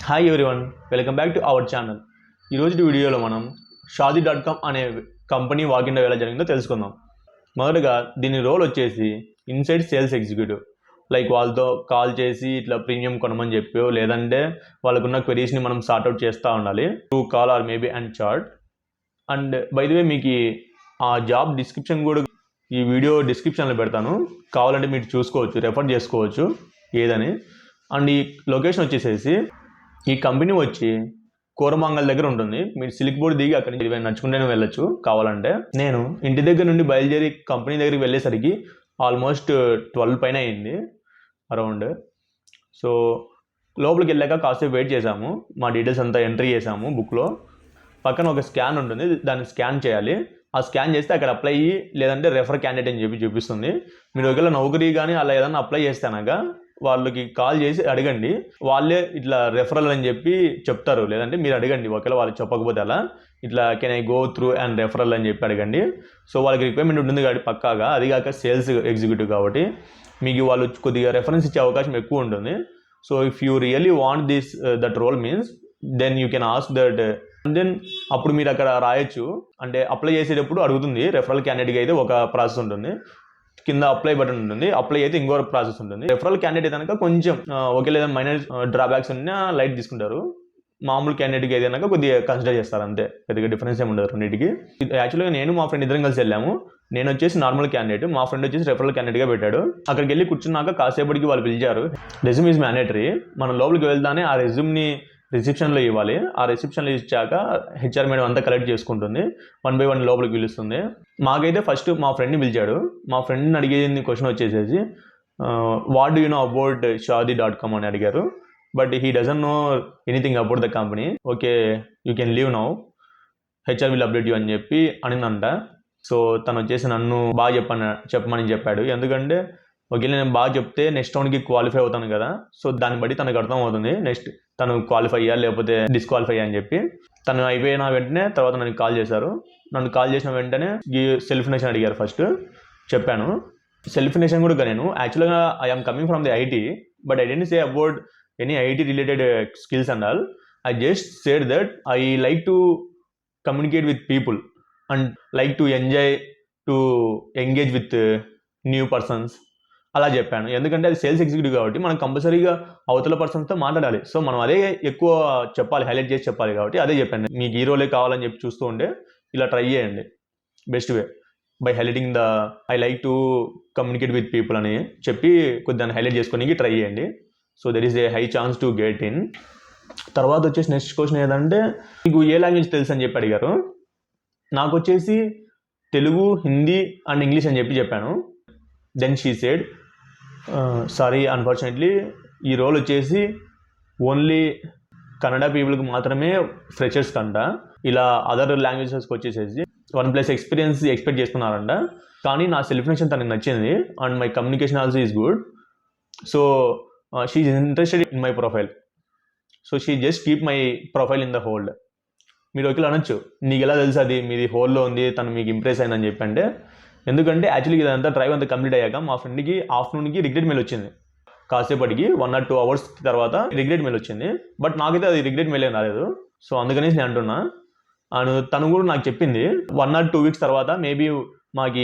Hi everyone, welcome back to our channel. ఈరోజు వీడియోలో మనం Shaadi.com అనే కంపెనీ వాకింగ్ ఎలా జరిగిందో తెలుసుకుందాం. మొదటగా దీని రోల్ వచ్చేసి ఇన్సైడ్ సేల్స్ ఎగ్జిక్యూటివ్. లైక్ వాళ్ళతో కాల్ చేసి ఇట్లా ప్రీమియం కొనమని చెప్పి, లేదంటే వాళ్ళకున్న క్వెరీస్ని మనం సార్ట్అవుట్ చేస్తూ ఉండాలి to call or maybe and chat. And by the way మీకు ఆ జాబ్ డిస్క్రిప్షన్ కూడా ఈ వీడియో డిస్క్రిప్షన్లో పెడతాను, కావాలంటే మీరు చూసుకోవచ్చు, రెఫర్ చేసుకోవచ్చు ఏదని. అండ్ ఈ లొకేషన్ వచ్చేసేసి ఈ కంపెనీ వచ్చి కోరమాంగల్ దగ్గర ఉంటుంది. మీరు సిల్క్ బోర్డ్ దిగి అక్కడి నుంచి నడుచుకుంటూనే వెళ్ళొచ్చు కావాలంటే. నేను ఇంటి దగ్గర నుండి బయలుదేరి కంపెనీ దగ్గరికి వెళ్ళేసరికి ఆల్మోస్ట్ 12 పైన అయింది అరౌండ్. సో లోపలికి వెళ్ళాక కాసేపు వెయిట్ చేసాము, మా డీటెయిల్స్ అంతా ఎంట్రీ చేసాము బుక్లో. పక్కన ఒక స్కాన్ ఉంటుంది, దాన్ని స్కాన్ చేయాలి. ఆ స్కాన్ చేస్తే అక్కడ అప్లై లేదంటే రెఫర్ క్యాండిడేట్ అని చెప్పి చూపిస్తుంది. మీరు ఒకవేళ నౌకరీ కానీ అలా ఏదైనా అప్లై చేస్తేనగా వాళ్ళకి కాల్ చేసి అడగండి, వాళ్ళే ఇట్లా రెఫరల్ అని చెప్పి చెప్తారు. లేదంటే మీరు అడగండి, ఒకవేళ వాళ్ళు చెప్పకపోతే అలా ఇట్లా can I go through and referral అని చెప్పి అడగండి. సో వాళ్ళకి రిక్వైర్మెంట్ ఉంటుంది కాబట్టి పక్కాగా, అది కాక సేల్స్ ఎగ్జిక్యూటివ్ కాబట్టి మీకు వాళ్ళు కొద్దిగా రెఫరెన్స్ ఇచ్చే అవకాశం ఎక్కువ ఉంటుంది. So if you really want this that role means then you can ask that. Then అప్పుడు మీరు అక్కడ రాయొచ్చు. అంటే అప్లై చేసేటప్పుడు అడుగుతుంది, రెఫరల్ క్యాండిడేట్కి అయితే ఒక ప్రాసెస్ ఉంటుంది, కింద అప్లై బటన్ ఉంటుంది, అప్లై అయితే ఇంకో ప్రాసెస్ ఉంటుంది. రెఫరల్ క్యాండిడేట్ కనుక కొంచెం ఒకే లేదా మైనర్ డ్రాబ్యాక్స్ ఉన్నా లైట్ తీసుకుంటారు. మామూలు క్యాండిడేట్కి అయితే కనుక కొద్దిగా కన్సిడర్ చేస్తారు, అంతే, పెద్దగా డిఫరెన్స్ ఏమి ఉండదు రెండింటికి. యాక్చువల్గా నేను మా ఫ్రెండ్ ఇద్దరం కలిసి వెళ్ళాము. నేను వచ్చేసి నార్మల్ క్యాండిడేట్, మా ఫ్రెండ్ వచ్చేసి రెఫరల్ క్యాండిడేట్గా పెట్టాడు. అక్కడికి వెళ్ళి కూర్చున్నాక కాసేపటికి వాళ్ళు పిలిచారు. Resume is mandatory. మనం లోపలికి వెళ్తానే ఆ రెజ్యూమ్ని రిసెప్షన్లో ఇవ్వాలి. ఆ రిసెప్షన్లో ఇచ్చాక హెచ్ఆర్ మేడం అంతా కలెక్ట్ చేసుకుంటుంది, 1 by 1 లోపలికి పిలుస్తుంది. మాకైతే ఫస్ట్ మా ఫ్రెండ్ని పిలిచాడు. మా ఫ్రెండ్ని అడిగేది క్వశ్చన్ వచ్చేసేసి what do you know about Shaadi.com అని అడిగారు. But he doesn't know anything about the company. Okay, you can leave now, HR will update you అని చెప్పి అనిందంట. సో తను వచ్చేసి నన్ను బాగా చెప్పమని చెప్పాడు. ఎందుకంటే ఒకవేళ నేను బాగా చెప్తే నెక్స్ట్ రౌండ్కి క్వాలిఫై అవుతాను కదా, సో దాన్ని బట్టి తనకు అర్థం అవుతుంది నెక్స్ట్ తను క్వాలిఫై అయ్యా లేకపోతే డిస్క్వాలిఫై అని చెప్పి. తను అయిపోయిన వెంటనే తర్వాత నన్ను కాల్ చేశారు. నన్ను కాల్ చేసిన వెంటనే ఈ సెల్ఫ్ నేషన్ అడిగారు. ఫస్ట్ చెప్పాను సెల్ఫ్ నేషన్ కూడా. నేను యాక్చువల్గా I'm coming from the IT, but I didn't say about any IT related skills and all. I just said that I like to communicate with people and like to engage with new persons అలా చెప్పాను. ఎందుకంటే అది sales executive కాబట్టి మనం కంపల్సరీగా అవతల పర్సన్స్తో మాట్లాడాలి. So మనం అదే ఎక్కువ చెప్పాలి, హైలైట్ చేసి చెప్పాలి కాబట్టి అదే చెప్పాను. మీకు ఈ రోలే కావాలని చెప్పి చూస్తూ ఉంటే ఇలా ట్రై చేయండి, best way by highlighting the I like to communicate with people అని చెప్పి కొద్దిగా హైలైట్ చేసుకోనికి ట్రై చేయండి. So there is a high chance to get in. తర్వాత వచ్చేసి నెక్స్ట్ క్వశ్చన్ ఏదంటే మీకు ఏ లాంగ్వేజ్ తెలుసు అని చెప్పి అడిగారు. నాకు వచ్చేసి తెలుగు, హిందీ అండ్ ఇంగ్లీష్ అని చెప్పాను. Then she said sorry unfortunately ఈ రోల్ వచ్చేసి ఓన్లీ కన్నడ పీపుల్కి మాత్రమే, ఫ్రెషర్స్ కంట. ఇలా అదర్ లాంగ్వేజెస్కి వచ్చేసేసి 1+ ఎక్స్పీరియన్స్ ఎక్స్పెక్ట్ చేస్తున్నారంట. కానీ నా సెల్ఫ్ నేషన్ తనకి నచ్చింది and my communication also is good. So she is interested in my profile. So she just keep my profile in the hold. మీరు ఒకవేళ అనొచ్చు, నీకు ఎలా తెలుసు అది మీది హోల్డ్లో ఉంది, తను మీకు ఇంప్రెస్ అయిందని చెప్పంటే, ఎందుకంటే యాక్చువల్లీ ఇదంతా డ్రైవ్ అంతా కంప్లీట్ అయ్యాక మా ఫ్రెండ్కి ఆఫ్టర్నూన్కి రిగ్రెట్ మెయిల్ వచ్చింది. కాసేపటికి 1 or 2 hours తర్వాత రిగ్రెట్ మెయిల్ వచ్చింది. బట్ నాకైతే అది రిగ్రెట్ మెయిల్ ఏం రాలేదు. సో అందుకనేసి నేను అంటున్నా. అండ్ తను కూడా నాకు చెప్పింది 1 or 2 weeks తర్వాత మేబీ మాకు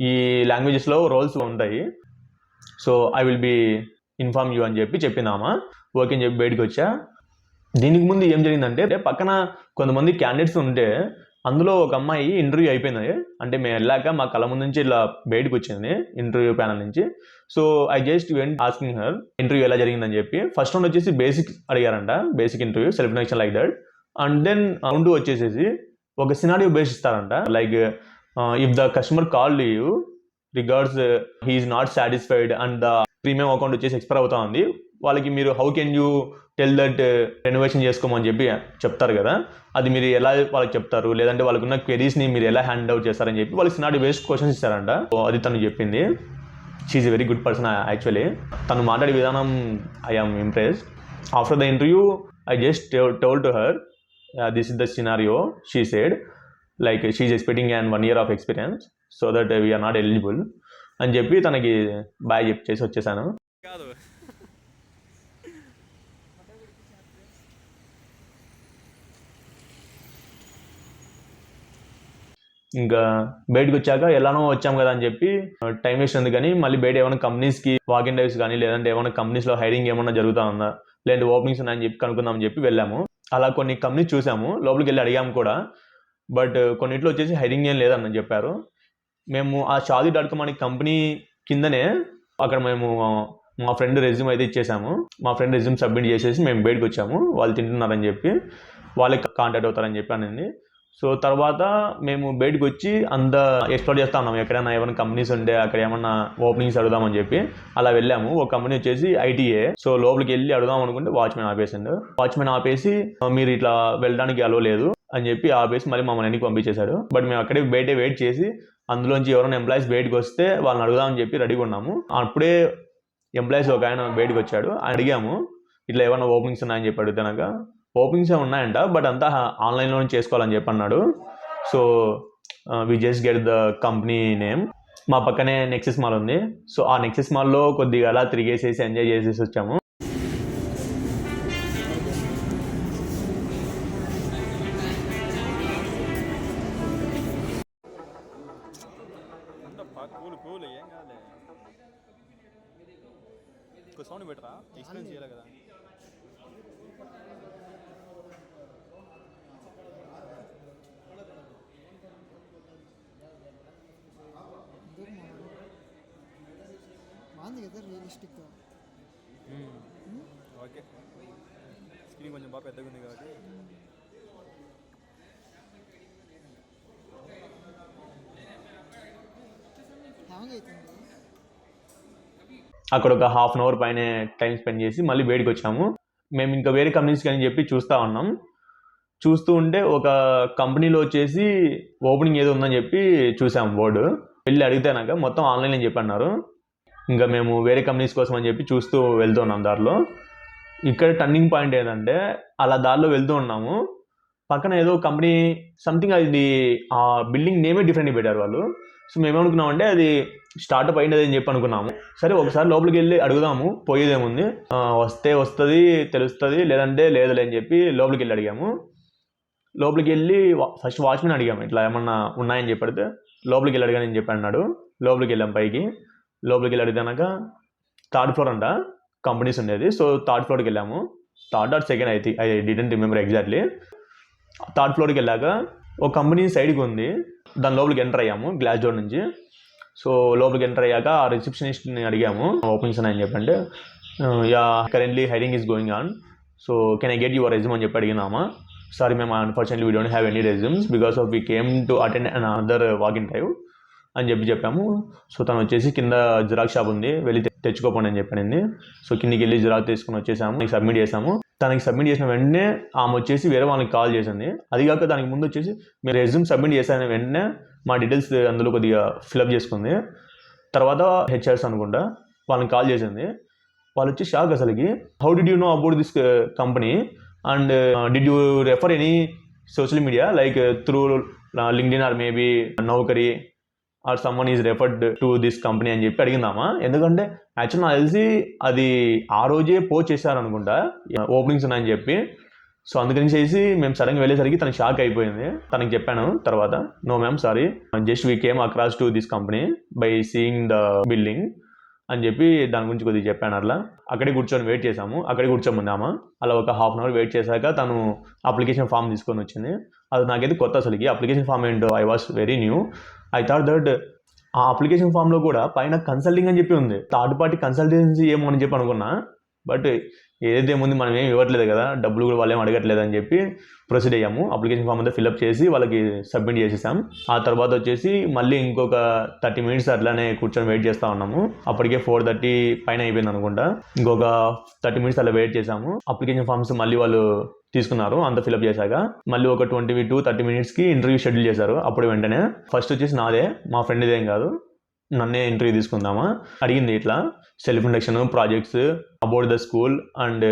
ఈ లాంగ్వేజెస్లో రోల్స్ ఉంటాయి, so I will be inform you అని చెప్పిందామా. ఓకే అని చెప్పి బయటకు వచ్చా. దీనికి ముందు ఏం జరిగిందంటే పక్కన కొంతమంది క్యాండిడేట్స్ ఉంటే అందులో ఒక అమ్మాయి ఇంటర్వ్యూ అయిపోయింది. అంటే మేము వెళ్ళాక మా కళ్ళ ముందు నుంచి ఇలా బయటకు వచ్చింది ఇంటర్వ్యూ ప్యానల్ నుంచి. So I just went asking her interview ఎలా జరిగిందని చెప్పి. ఫస్ట్ రౌండ్ వచ్చేసి బేసిక్ అడిగారంట, basic interview, self introduction like that. And then round వచ్చేసేసి ఒక సినారియో బేస్ ఇస్తారంట. Like if the customer call you regards he is not satisfied and the premium account వచ్చేసి expire అవుతా ఉంది, వాళ్ళకి మీరు how can you tell that renovation చేసుకోమని చెప్పి చెప్తారు కదా, అది మీరు ఎలా వాళ్ళకి చెప్తారు, లేదంటే వాళ్ళకున్న క్వెరీస్ని మీరు ఎలా హ్యాండ్ అవుట్ చేస్తారని చెప్పి వాళ్ళకి సినారియో బేస్డ్ క్వశ్చన్స్ ఇస్తారంట. అది తను చెప్పింది. She is a very good person actually. తను మాట్లాడే విధానం I am impressed. After the interview I just told to her this is the scenario. She said like she is expecting an 1 year of experience so that we're not eligible అని చెప్పి తనకి bye చెప్పేసి వచ్చేసాను. ఇంకా బయటకు వచ్చాక ఎలానో వచ్చాం కదా అని చెప్పి టైం వేస్ట్ ఉంది, కానీ మళ్ళీ బయట ఏమైనా కంపెనీస్కి వాకింగ్ డ్రైవ్స్ కానీ లేదంటే ఏమైనా కంపెనీస్లో హైరింగ్ ఏమైనా జరుగుతూ ఉందా లేదంటే ఓపెనింగ్స్ ఉన్నాయని చెప్పి కనుక్కుందామని చెప్పి వెళ్ళాము. అలా కొన్ని కంపెనీస్ చూసాము, లోపలికి వెళ్ళి అడిగాము కూడా. బట్ కొన్నిట్లో వచ్చేసి హైరింగ్ ఏం లేదని చెప్పారు. మేము ఆ Shaadi.com అనే కంపెనీ కిందనే అక్కడ మేము మా ఫ్రెండ్ రెజ్యూమ్ అయితే ఇచ్చేసాము. మా ఫ్రెండ్ రెజ్యూమ్ సబ్మిట్ చేసేసి మేము బయటకు వచ్చాము. వాళ్ళు తింటున్నారని చెప్పి వాళ్ళకి కాంటాక్ట్ అవుతారని చెప్పానండి. సో తర్వాత మేము బయటకు వచ్చి అంతా ఎక్స్ప్లోర్ చేస్తూ ఉన్నాము, ఎక్కడైనా ఏమైనా కంపెనీస్ ఉంటే అక్కడ ఏమన్నా ఓపెనింగ్స్ అడుగుదామని చెప్పి అలా వెళ్ళాము. ఒక కంపెనీ వచ్చేసి ITA. సో లోపలికి వెళ్ళి అడుగుదాం అనుకుంటే వాచ్మెన్ ఆపేసిండు. వాచ్మెన్ ఆపేసి మీరు ఇట్లా వెళ్ళడానికి అలో లేదు అని చెప్పి ఆపేసి మళ్ళీ మమ్మల్ని వెనక్కి పంపించేశాడు. బట్ మేము అక్కడే బయట వెయిట్ చేసి అందులోంచి ఎవరైనా ఎంప్లాయీస్ బయటకు వస్తే వాళ్ళని అడుగుదామని చెప్పి రెడీగా ఉన్నాము. అప్పుడే ఎంప్లాయీస్ ఒక ఆయన బయటకు వచ్చాడు. అడిగాము ఇట్లా ఏమైనా ఓపెనింగ్స్ ఉన్నాయని చెప్పి అడుగుతాక ఓపెనింగ్స్ ఉన్నాయంట, బట్ అంతా ఆన్లైన్లో చేసుకోవాలని చెప్పి అన్నాడు. So we just get the company name. మా పక్కనే నెక్సెస్ మాల్ ఉంది. సో ఆ నెక్సెస్ మాల్లో కొద్దిగా అలా తిరిగేసేసి ఎంజాయ్ చేసేసి వచ్చాము. సౌండ్ బెటరా ఎక్స్ప్లెయిన్ చేయాలి కదా. బాగుంది కదా రియలిస్టిక్గా. ఓకే, స్క్రీన్ కొంచెం బాగా పెద్దగా ఉంది కాబట్టి హ్యాంగ్ అవుతుంది. అక్కడ ఒక హాఫ్ అన్ అవర్ పైన టైం స్పెండ్ చేసి మళ్ళీ బయటకు వచ్చాము. మేము ఇంకా వేరే కంపెనీస్కి అని చెప్పి చూస్తూ ఉన్నాం. చూస్తూ ఉంటే ఒక కంపెనీలో వచ్చేసి ఓపెనింగ్ ఏదో ఉందని చెప్పి చూసాము బోర్డు. వెళ్ళి అడిగితేనాక మొత్తం ఆన్లైన్ అని చెప్పి అన్నారు. ఇంకా మేము వేరే కంపెనీస్ కోసం అని చెప్పి చూస్తూ వెళ్తూ ఉన్నాం దారిలో. ఇక్కడ టర్నింగ్ పాయింట్ ఏంటంటే అలా దారిలో వెళ్తూ ఉన్నాము, పక్కన ఏదో కంపెనీ సంథింగ్, అది ఆ బిల్డింగ్ నేమే డిఫరెంట్గా పెట్టారు వాళ్ళు. సో మేమేమనుకున్నామంటే అది స్టార్ట్అప్ అయినది అని చెప్పి అనుకున్నాము. సరే ఒకసారి లోపలికి వెళ్ళి అడుగుదాము, పోయేదేముంది, వస్తే వస్తుంది తెలుస్తుంది, లేదంటే లేదులే అని చెప్పి లోపలికి వెళ్ళి అడిగాము. లోపలికి వెళ్ళి ఫస్ట్ వాచ్మెన్ అడిగాము ఇట్లా ఏమన్నా ఉన్నాయని చెప్పడితే లోపలికి వెళ్ళి అడిగానని చెప్పి అన్నాడు. లోపలికి వెళ్ళాం పైకి. లోపలికి వెళ్ళి అడిగాక థర్డ్ ఫ్లోర్ అంట కంపెనీస్ ఉండేది. సో థర్డ్ ఫ్లోర్కి వెళ్ళాము. థర్డ్ ఆర్ సెకండ్ అయితే I didn't remember exactly. Third ఫ్లోర్కి వెళ్ళాక ఒక కంపెనీ సైడ్కి ఉంది, దాని లోపలికి ఎంటర్ అయ్యాము గ్లాస్ డోర్ నుంచి. సో లోపలికి ఎంటర్ అయ్యాక ఆ రిసెప్షనిస్ట్ని అడిగాము ఓపెనింగ్స్ అని చెప్పంటే ya currently hiring is going on, so can I get your resume అని చెప్పి అడిగినామా. Sorry ma'am, unfortunately we don't have any resumes because of we came to attend an other walking drive అని చెప్పాము. So తను వచ్చేసి కింద xerox shop ఉంది, వెళ్ళి తెచ్చుకోపోండి అని చెప్పానండి. సో కిందికి వెళ్ళి జిరాక్స్ తీసుకుని వచ్చేసాము, నీకు సబ్మిట్ చేసాము. తనకి సబ్మిట్ చేసిన వెంటనే ఆమె వచ్చేసి వేరే వాళ్ళకి కాల్ చేసింది. అది కాక దానికి ముందు వచ్చేసి మీరు రెజ్యూమ్ సబ్మిట్ చేసిన వెంటనే మా డీటెయిల్స్ అందులో కొద్దిగా ఫిల్అప్ చేసుకుంది. తర్వాత హెచ్ఆర్స్ అనుకుంటా వాళ్ళని కాల్ చేసింది. వాళ్ళు వచ్చి షాక్ అసలుకి, how did you know about this company and did you refer any social media like through LinkedIn or maybe Naukri or someone is referred to this company అని చెప్పి అడిగిందామా. ఎందుకంటే యాక్చువల్ నాకు తెలిసి అది ఆ రోజే పోస్ట్ చేశారనుకుంటా ఓపెనింగ్స్ ఉన్నాయని చెప్పి. సో అందుకని చేసి మేము సడన్గా వెళ్ళేసరికి తనకి షాక్ అయిపోయింది. తనకి చెప్పాను తర్వాత, no ma'am sorry, just we came across to this company by seeing the building అని చెప్పి దాని గురించి కొద్దిగా చెప్పాను. అట్లా అక్కడే కూర్చొని వెయిట్ చేసాము. అక్కడే కూర్చోమన్నామా. అలా ఒక హాఫ్ అన్ అవర్ వెయిట్ చేశాక తను అప్లికేషన్ ఫామ్ తీసుకొని వచ్చింది. అది నాకైతే కొత్త అసలుకి అప్లికేషన్ ఫామ్ ఏంటో, I was very new. I thought that ఆ అప్లికేషన్ ఫామ్లో కూడా పైన కన్సల్టింగ్ అని చెప్పి ఉంది, థర్డ్ పార్టీ కన్సల్టెన్సీ ఏమో అని చెప్పి అనుకున్నా. బట్ ఏదైతే ఏముంది, మనం ఏం ఇవ్వట్లేదు కదా, డబ్బులు కూడా వాళ్ళు ఏం అడగట్లేదు అని చెప్పి ప్రొసీడ్ అయ్యాము. అప్లికేషన్ ఫామ్ అంతా ఫిల్అప్ చేసి వాళ్ళకి సబ్మిట్ చేసేసాం. ఆ తర్వాత వచ్చేసి మళ్ళీ ఇంకొక 30 minutes అట్లానే కూర్చొని వెయిట్ చేస్తూ ఉన్నాము. అప్పటికే 4:30 పైన అయిపోయింది అనుకుంటా. ఇంకొక 30 minutes అలా వెయిట్ చేసాము. అప్లికేషన్ ఫామ్స్ మళ్ళీ వాళ్ళు తీసుకున్నారు, అంత ఫిల్అప్ చేశాక. మళ్ళీ ఒక 20 to 30 minutesకి ఇంటర్వ్యూ షెడ్యూల్ చేశారు. అప్పుడు వెంటనే ఫస్ట్ వచ్చేసి నాదే, మా ఫ్రెండ్ ఇదేం కాదు, నన్నే ఇంటర్వ్యూ తీసుకుందామా. అడిగింది ఇట్లా self introduction, projects, about the school and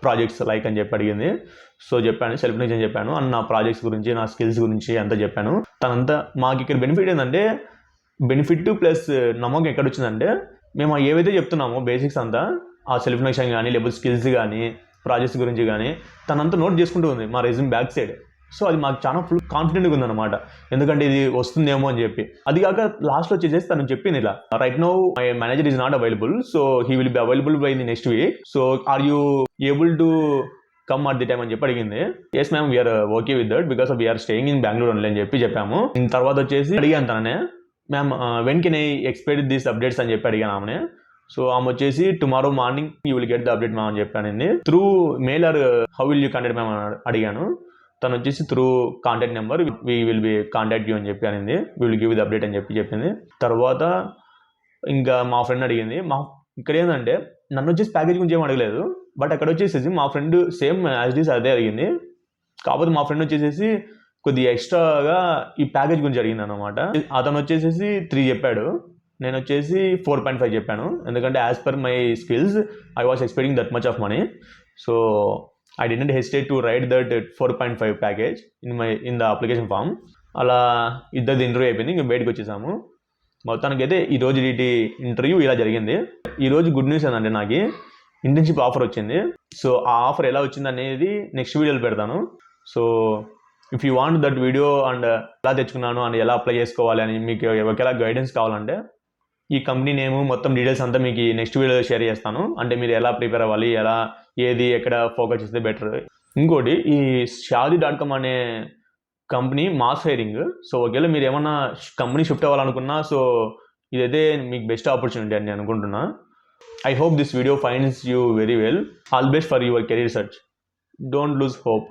projects like అని చెప్పి అడిగింది. సో చెప్పాను, సెల్ఫ్ ఇంట్రడక్షన్ చెప్పాను, అండ్ నా ప్రాజెక్ట్స్ గురించి, నా స్కిల్స్ గురించి అంతా చెప్పాను. తనంతా మాకు ఇక్కడ బెనిఫిట్ ఏంటంటే, బెనిఫిట్ ప్లస్ నమ్మకం ఎక్కడ వచ్చిందంటే, మేము ఏవైతే చెప్తున్నామో బేసిక్స్ అంతా, ఆ సెల్ఫ్ ఇంట్రడక్షన్ కానీ లేకపోతే స్కిల్స్ కానీ ప్రాజెక్ట్స్ గురించి కానీ తనంతా నోట్ చేసుకుంటూ ఉంది మా రెజ్యూమ్ బ్యాక్ సైడ్. సో అది మాకు చాలా ఫుల్ కాన్ఫిడెంట్గా ఉందన్నమాట, ఎందుకంటే ఇది వస్తుందేమో అని చెప్పి. అది కాక లాస్ట్లో వచ్చేసి తను చెప్పింది ఇలా, right now my manager is not available, so he will be available by the next week, so are you able to come at the time అని చెప్పి అడిగింది. Yes ma'am, we're okay with that because we're staying in Bengaluru only అని చెప్పాము. తర్వాత వచ్చేసి అడిగాను తననే, ma'am when can I expect these updates అని చెప్పి అడిగాను ఆమెనే. సో ఆమె వచ్చేసి tomorrow morning you will get the update ma'am అని చెప్పాను. Through mail or how will you contact ma'am అని అడిగాను. తను వచ్చేసి through contact number we will be contact you అని చెప్పి అనింది. We will give the update అని చెప్పింది. తర్వాత ఇంకా మా ఫ్రెండ్ అడిగింది. ఇక్కడ ఏంటంటే నన్ను వచ్చేసి ప్యాకేజ్ గురించి ఏం అడగలేదు, బట్ అక్కడ వచ్చేసేసి మా friend same as it is అదే అడిగింది. కాకపోతే మా ఫ్రెండ్ వచ్చేసేసి కొద్దిగా ఎక్స్ట్రాగా ఈ ప్యాకేజ్ గురించి అడిగింది అనమాట. అతను వచ్చేసేసి 3 చెప్పాడు, నేను వచ్చేసి 4.5 చెప్పాను. ఎందుకంటే as per my skills I was expecting that much of money. So I didn't hesitate to write that 4.5 package in the application form. అలా ఇద్దరిది ఇంటర్వ్యూ అయిపోయింది, ఇంకా బయటకు వచ్చేసాము. మొత్తానికి అయితే ఈరోజు ఇంటర్వ్యూ ఇలా జరిగింది. ఈరోజు గుడ్ న్యూస్ ఏంటంటే నాకు ఇంటర్న్షిప్ ఆఫర్ వచ్చింది. సో ఆ ఆఫర్ ఎలా వచ్చింది అనేది నెక్స్ట్ వీడియోలో పెడతాను. So if you want that video and ఎలా తెచ్చుకున్నాను అండ్ ఎలా అప్లై చేసుకోవాలి అని మీకు ఒకవేళ గైడెన్స్ కావాలంటే ఈ కంపెనీ నేమ్ మొత్తం డీటెయిల్స్ అంతా మీకు నెక్స్ట్ వీడియోలో షేర్ చేస్తాను. అంటే మీరు ఎలా ప్రిపేర్ అవ్వాలి, ఎలా ఎక్కడ ఫోకస్ చేస్తే బెటర్. ఇంకోటి, ఈ Shaadi.com అనే కంపెనీ మాస్ హైరింగ్. సో ఒకవేళ మీరు ఏమన్నా కంపెనీ షిఫ్ట్ అవ్వాలనుకున్నా, సో ఇదైతే మీకు బెస్ట్ ఆపర్చునిటీ అని నేను అనుకుంటున్నా. I hope this video finds you very well. All best for your career search. Don't lose hope.